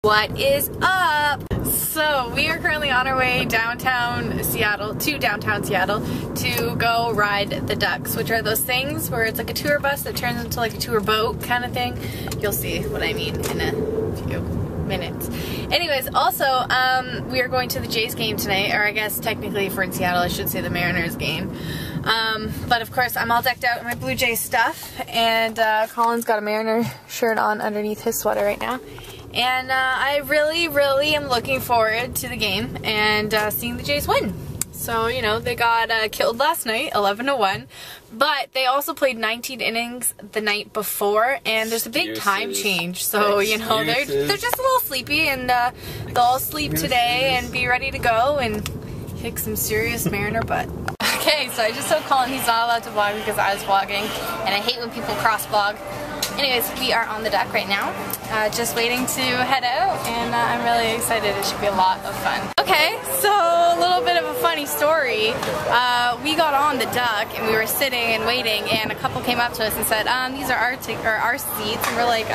What is up? So we are currently on our way to downtown Seattle to go ride the ducks, which are those things where it's like a tour bus that turns into like a tour boat kind of thing. You'll see what I mean in a few minutes. Anyways, also we are going to the Jays game tonight, or I guess technically if we're in Seattle I should say the Mariners game. But of course I'm all decked out in my Blue Jays stuff, and Colin's got a Mariner shirt on underneath his sweater right now. And I really am looking forward to the game and seeing the Jays win. So, you know, they got killed last night, 11-1, but they also played 19 innings the night before, and there's a big time change. So, you know, they're just a little sleepy, and they'll all sleep today and be ready to go and kick some serious Mariner butt. Okay, so I just told Colin he's not allowed to vlog because I was vlogging, and I hate when people cross vlog. Anyways, we are on the deck right now, just waiting to head out, and I'm really excited. It should be a lot of fun. Okay, so a little bit of a funny story. We got on the duck and we were sitting and waiting, and a couple came up to us and said, these are our seats, and we're like,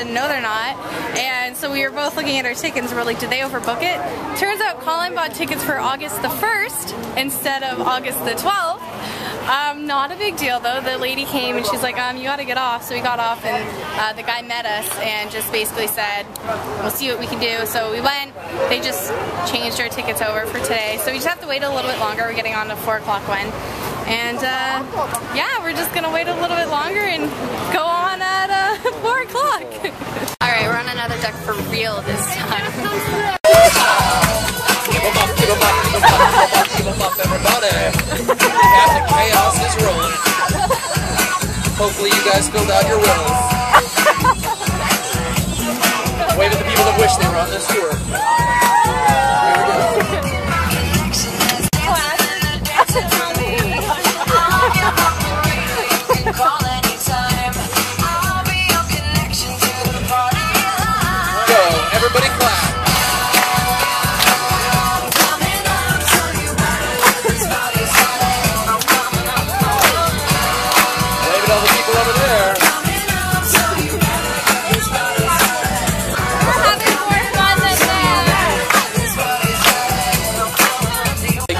no they're not. And so we were both looking at our tickets and we're like, did they overbook it? Turns out Colin bought tickets for August the 1st instead of August the 12th. Not a big deal though. The lady came and she's like, you gotta get off. So we got off, and the guy met us and just basically said, we'll see what we can do. So we went. They just changed our tickets over for today. So we just have to wait a little bit longer. We're getting on the 4 o'clock one. And yeah, we're just gonna wait a little bit longer and go on at 4 o'clock. Alright, we're on another deck for real this time. Keep 'em up, everybody. Captain Chaos is rolling. Hopefully you guys filled out your wills. Wave at the people that wish they were on this tour. Here we go. Go, everybody clap.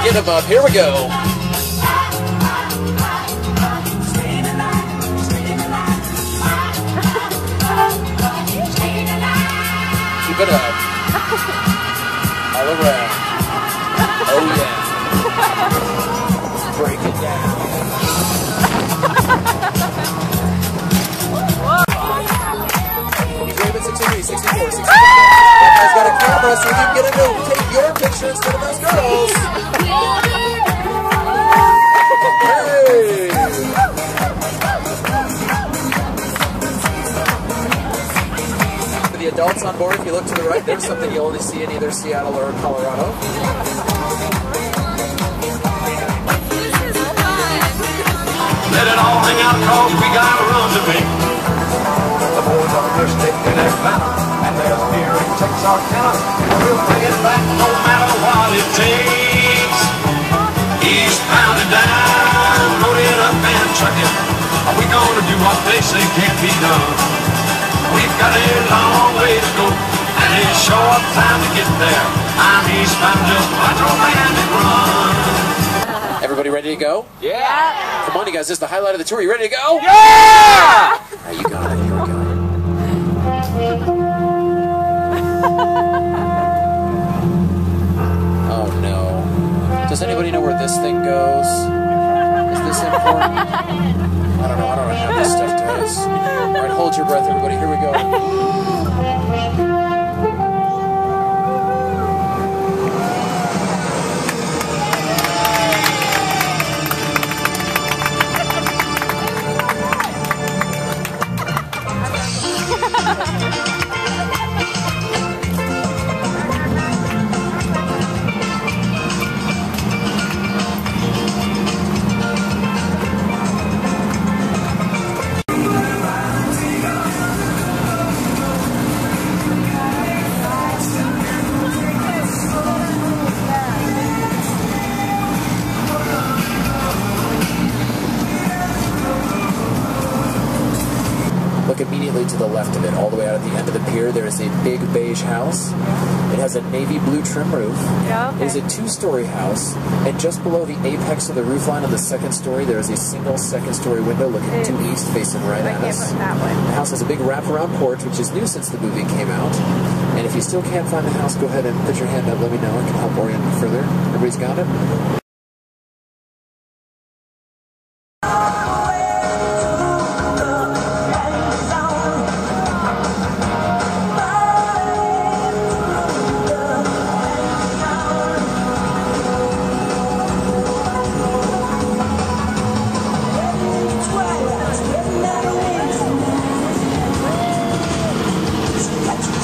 Get him up. Here we go. Keep it up. All around. Oh yeah. Break it down. He's waving 63, 64, 65. That guy's got a camera so he can get a note. Take your picture instead of those girls. For the adults on board, if you look to the right, there's something you only see in either Seattle or Colorado. Let it all hang out, cause we got a run to make. The boys are just taking their banner, and there's beer in Texarkana. We'll bring it back no matter what it takes. Eastbound and down, load it up and truck it. Are we gonna do what they say can't be done? We've got a long way to go, and a short time to get there. I'm eastbound, just watch your bandit run. Everybody ready to go? Yeah! Come on, you guys, this is the highlight of the tour. You ready to go? Yeah! Alright, you got it. Here we go. Oh no. Does anybody know where this thing goes? Is this important? I don't know how this stuff does. Alright, hold your breath, everybody. Here we go. here, there is a big beige house. It has a navy blue trim roof. Yeah, okay. It is a 2-story house, and just below the apex of the roof line of the 2nd story, there is a single 2nd-story window looking due east, facing right at us. That way. The house has a big wraparound porch, which is new since the movie came out. And if you still can't find the house, go ahead and put your hand up. Let me know. I can help orient you further. Everybody's got it?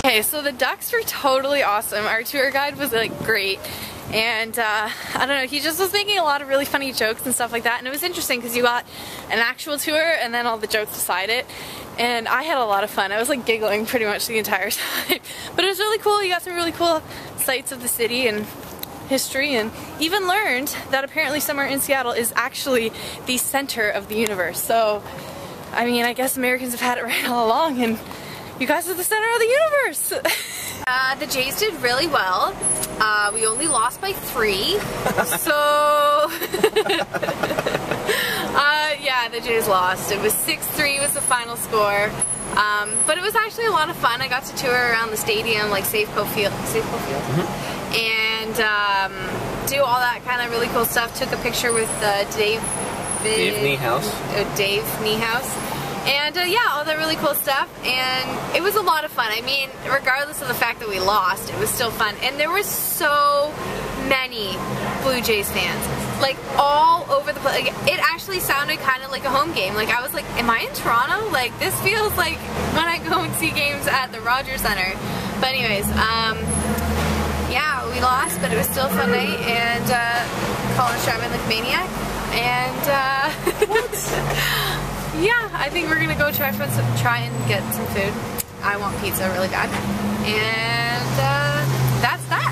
Okay, so the ducks were totally awesome. Our tour guide was like great, and I don't know, he just was making a lot of really funny jokes and stuff like that, and it was interesting because you got an actual tour and then all the jokes beside it, and I had a lot of fun. I was like giggling pretty much the entire time, but it was really cool. You got some really cool sights of the city and history, and even learned that apparently somewhere in Seattle is actually the center of the universe. So, I mean, I guess Americans have had it right all along, and you guys are the center of the universe! The Jays did really well. We only lost by 3. So... yeah, the Jays lost. It was 6-3 was the final score. But it was actually a lot of fun. I got to tour around the stadium, like SafeCo Field. And do all that kind of really cool stuff. Took a picture with Dave Niehaus. Dave Niehaus. And yeah, all that really cool stuff, and it was a lot of fun. I mean, regardless of the fact that we lost, it was still fun. And there were so many Blue Jays fans, like all over the place. Like, it actually sounded kind of like a home game. Like, I was like, am I in Toronto? Like, this feels like when I go and see games at the Rogers Center. But anyways, yeah, we lost, but it was still a fun night, and Colin's driving like a maniac, and yeah, I think we're gonna go try and get some food. I want pizza really bad, and that's that.